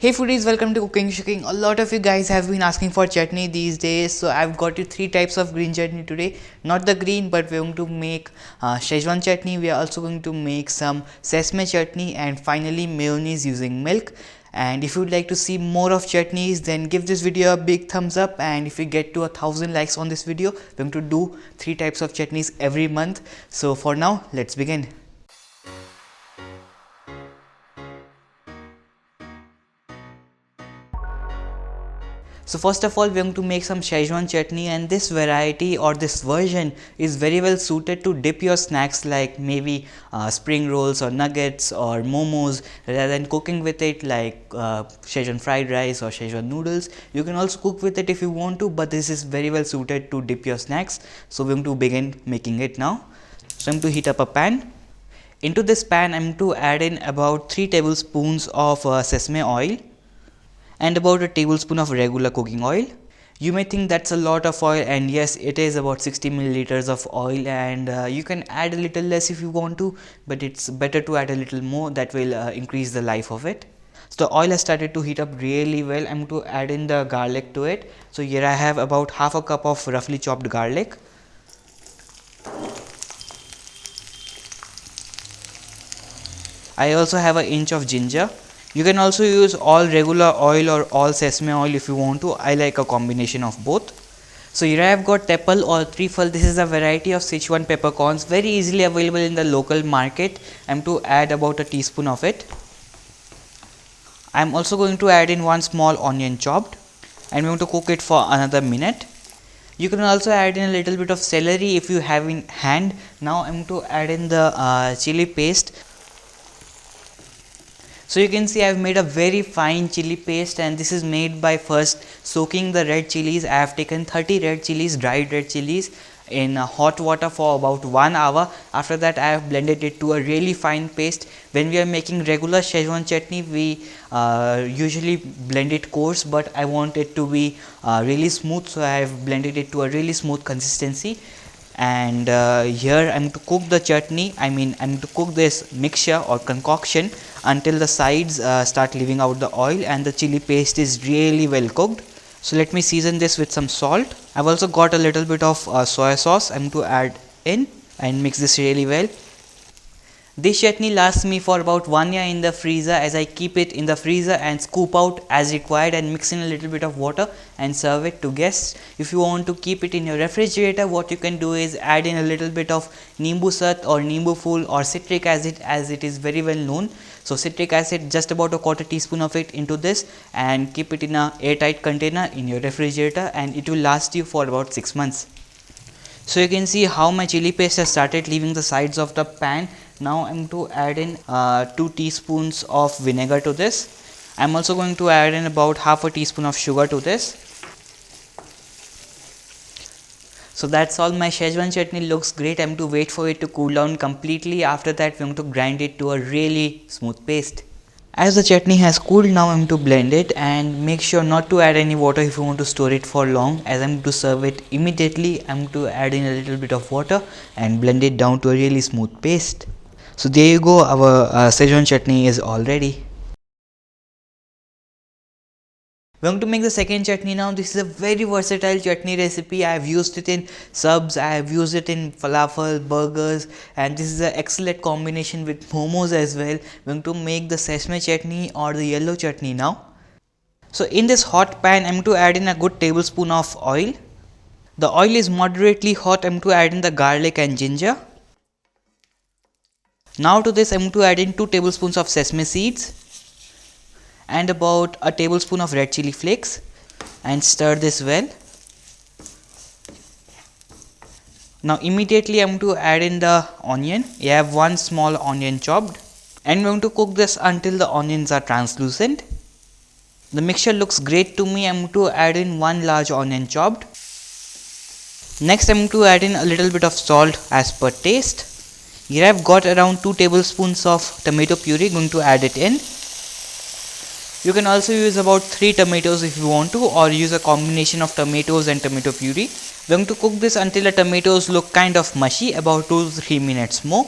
Hey foodies, welcome to CookingShooking. A lot of you guys have been asking for chutney these days, so I've got you 3 types of green chutney today. Not the green, but we're going to make Schezwan chutney. We are also going to make some sesame chutney and finally mayonnaise using milk. And if you'd like to see more of chutneys, then give this video a big thumbs up. And if we get to 1000 likes on this video, we're going to do 3 types of chutneys every month. So for now, let's begin. So first of all, we're going to make some Schezwan chutney, and this variety or this version is very well suited to dip your snacks like maybe spring rolls or nuggets or momos, rather than cooking with it like Schezwan fried rice or Schezwan noodles. You can also cook with it if you want to, but this is very well suited to dip your snacks. So we're going to begin making it now. So I'm going to heat up a pan. Into this pan, I'm going to add in about 3 tablespoons of sesame oil and about a tablespoon of regular cooking oil. You may think that's a lot of oil, and yes, it is about 60 milliliters of oil, and you can add a little less if you want to, but it's better to add a little more. That will increase the life of it. So the oil has started to heat up really well. I'm going to add in the garlic to it. So here I have about half a cup of roughly chopped garlic. I also have an inch of ginger. You can also use all regular oil or all sesame oil if you want to. I like a combination of both. So here I have got Teppal or Triphal. This is a variety of Sichuan peppercorns, very easily available in the local market. I am to add about a teaspoon of it. I am also going to add in 1 small onion chopped, and I'm going to cook it for another minute. You can also add in a little bit of celery if you have in hand. Now I am going to add in the chili paste. So you can see I've made a very fine chili paste, and this is made by first soaking the red chilies. I have taken 30 red chilies, dried red chilies, in hot water for about 1 hour. After that I have blended it to a really fine paste. When we are making regular Schezwan chutney, we usually blend it coarse, but I want it to be really smooth, so I have blended it to a really smooth consistency. And here I'm to cook the chutney. I'm to cook this mixture or concoction until the sides start leaving out the oil and the chili paste is really well cooked. So let me season this with some salt. I've also got a little bit of soy sauce I'm to add in and mix this really well. This chutney lasts me for about 1 year in the freezer, as I keep it in the freezer and scoop out as required and mix in a little bit of water and serve it to guests. If you want to keep it in your refrigerator, what you can do is add in a little bit of nimbu sat or nimbu fool or citric acid, as it is very well known. So citric acid, just about a quarter teaspoon of it into this, and keep it in a airtight container in your refrigerator, and it will last you for about 6 months. So you can see how my chili paste has started leaving the sides of the pan. Now I'm to add in 2 teaspoons of vinegar to this. I'm also going to add in about half a teaspoon of sugar to this. So that's all. My Schezwan chutney looks great. I'm to wait for it to cool down completely. After that, we're going to grind it to a really smooth paste. As the chutney has cooled, now I'm to blend it, and make sure not to add any water if you want to store it for long, as I'm to serve it immediately. I'm to add in a little bit of water and blend it down to a really smooth paste. So there you go, our Schezwan chutney is all ready. We're going to make the second chutney now. This is a very versatile chutney recipe. I have used it in subs, I have used it in falafel, burgers, and this is an excellent combination with momos as well. We're going to make the sesame chutney or the yellow chutney now. So in this hot pan, I'm going to add in a good tablespoon of oil. The oil is moderately hot. I'm going to add in the garlic and ginger. Now to this, I'm going to add in 2 tablespoons of sesame seeds and about a tablespoon of red chili flakes, and stir this well. Now immediately I'm going to add in the onion. I have 1 small onion chopped, and I'm going to cook this until the onions are translucent. The mixture looks great to me. I'm going to add in 1 large onion chopped. Next I'm going to add in a little bit of salt as per taste. Here I've got around 2 tablespoons of tomato puree. Going to add it in. You can also use about 3 tomatoes if you want to, or use a combination of tomatoes and tomato puree. We're going to cook this until the tomatoes look kind of mushy, about 2 to 3 minutes more.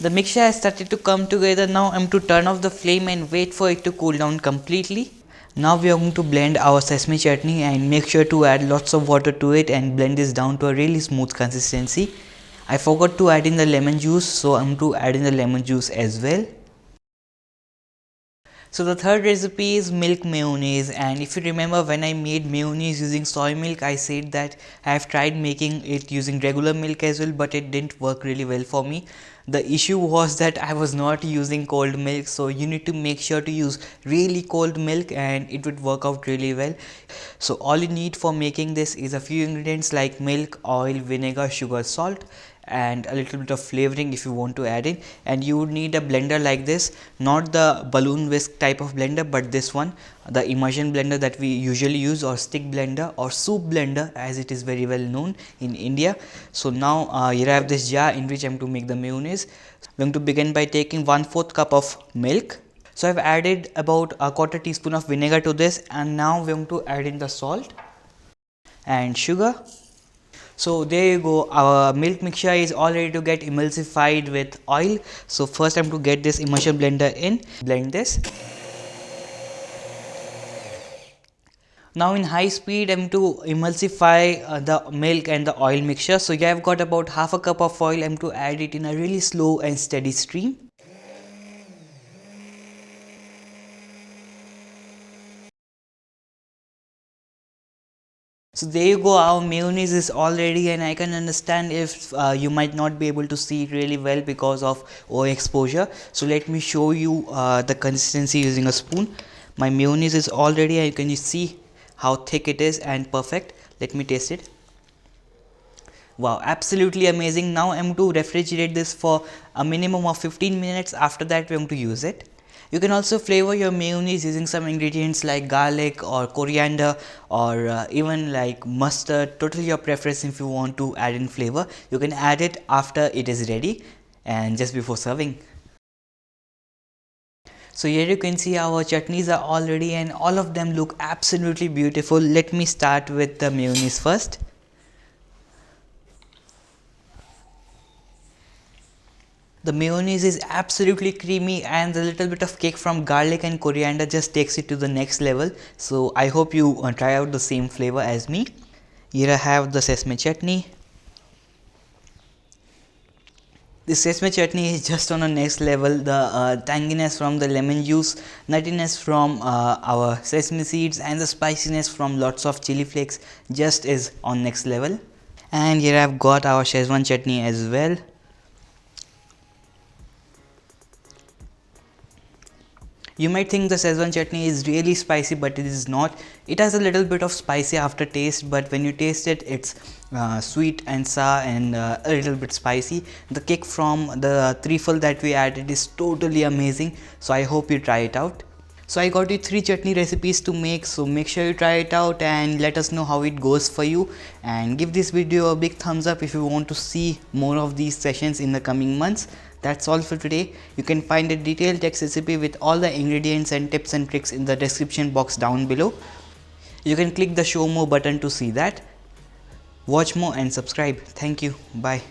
The mixture has started to come together. Now I'm to turn off the flame and wait for it to cool down completely. Now we are going to blend our sesame chutney and make sure to add lots of water to it and blend this down to a really smooth consistency. I forgot to add in the lemon juice, so I'm to add in the lemon juice as well. So the third recipe is milk mayonnaise, and if you remember when I made mayonnaise using soy milk, I said that I have tried making it using regular milk as well, but it didn't work really well for me. The issue was that I was not using cold milk, so you need to make sure to use really cold milk and it would work out really well. So all you need for making this is a few ingredients like milk, oil, vinegar, sugar, salt, and a little bit of flavoring if you want to add in. And you would need a blender like this, not the balloon whisk type of blender, but this one, the immersion blender that we usually use, or stick blender, or soup blender as it is very well known in India. So now here I have this jar in which I am to make the mayonnaise. I'm going to begin by taking 1/4 cup of milk. So I've added about a quarter teaspoon of vinegar to this, and now we're going to add in the salt and sugar. So there you go, our milk mixture is all ready to get emulsified with oil. So first I'm to get this immersion blender in, blend this. Now in high speed I'm to emulsify the milk and the oil mixture. So here I've got about half a cup of oil. I'm to add it in a really slow and steady stream. So there you go, our mayonnaise is all ready, and I can understand if you might not be able to see it really well because of overexposure. So let me show you the consistency using a spoon. My mayonnaise is all ready, and you can see how thick it is and perfect. Let me taste it. Wow, absolutely amazing. Now I'm to refrigerate this for a minimum of 15 minutes. After that we're going to use it. You can also flavor your mayonnaise using some ingredients like garlic or coriander, or even like mustard. Totally your preference if you want to add in flavor. You can add it after it is ready and just before serving. So here you can see our chutneys are all ready and all of them look absolutely beautiful. Let me start with the mayonnaise first. The mayonnaise is absolutely creamy, and the little bit of kick from garlic and coriander just takes it to the next level. So I hope you try out the same flavor as me. Here I have the sesame chutney. The sesame chutney is just on a next level. The tanginess from the lemon juice, nuttiness from our sesame seeds, and the spiciness from lots of chili flakes just is on next level. And here I've got our Schezwan chutney as well. You might think the Sesame chutney is really spicy, but it is not. It has a little bit of spicy aftertaste, but when you taste it, it's sweet and sour and a little bit spicy. The kick from the Triphal that we added is totally amazing. So I hope you try it out. So I got you 3 chutney recipes to make, so make sure you try it out and let us know how it goes for you, and give this video a big thumbs up if you want to see more of these sessions in the coming months. That's all for today. You can find a detailed text recipe with all the ingredients and tips and tricks in the description box down below. You can click the show more button to see that. Watch more and subscribe. Thank you. Bye.